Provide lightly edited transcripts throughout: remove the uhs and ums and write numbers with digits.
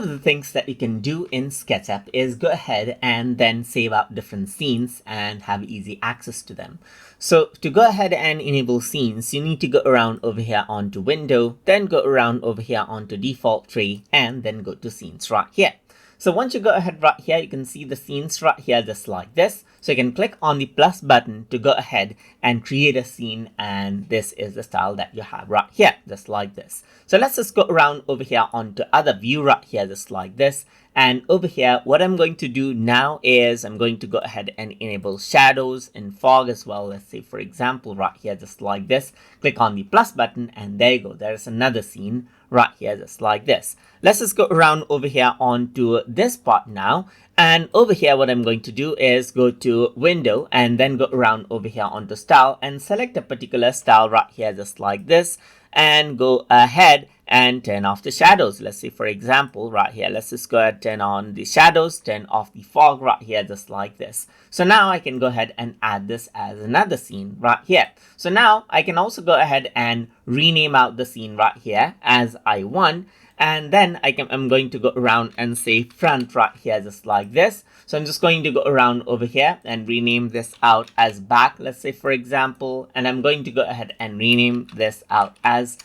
of the things that you can do in SketchUp is go ahead and then save out different scenes and have easy access to them. So to go ahead and enable scenes, you need to go around over here onto Window, then go around over here onto Default Tree, and then go to Scenes right here. So once you go ahead right here, you can see the scenes right here just like this. So you can click on the plus button to go ahead and create a scene, and this is the style that you have right here, just like this. So let's just go around over here onto other view right here, just like this. And over here, what I'm going to do now is I'm going to go ahead and enable shadows and fog as well. Let's say, for example, right here, just like this. Click on the plus button, and there you go. There's another scene right here, just like this. Let's just go around over here onto this part now. And over here, what I'm going to do is go to Window and then go around over here onto Style and select a particular style right here, just like this. And go ahead and turn off the shadows. Let's say, for example, right here, let's just go ahead and turn on the shadows, turn off the fog right here, just like this. So now I can go ahead and add this as another scene right here. So now I can also go ahead and rename out the scene right here as I want. And then I'm going to go around and say front right here, just like this. So I'm just going to go around over here and rename this out as back, let's say, for example. And I'm going to go ahead and rename this out as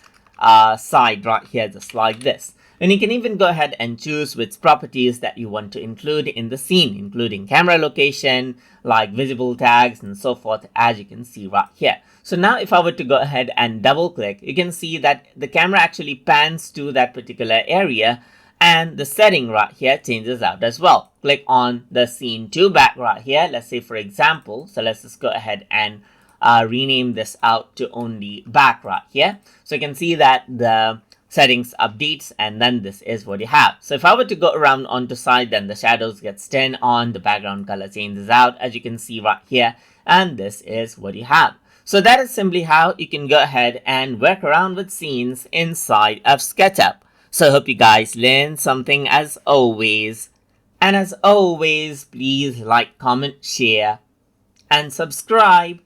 side right here, just like this. And you can even go ahead and choose which properties that you want to include in the scene, including camera location, like visible tags and so forth, as you can see right here. So now if I were to go ahead and double click, you can see that the camera actually pans to that particular area, and the setting right here changes out as well. Click on the scene to back right here. Let's say, for example, so let's just go ahead and rename this out to only back right here. So you can see that the settings updates, and then this is what you have. So if I were to go around onto side, then the shadows gets turned on, the background color changes out, as you can see right here, and this is what you have. So that is simply how you can go ahead and work around with scenes inside of SketchUp. So I hope you guys learned something as always. And as always, please like, comment, share, and subscribe.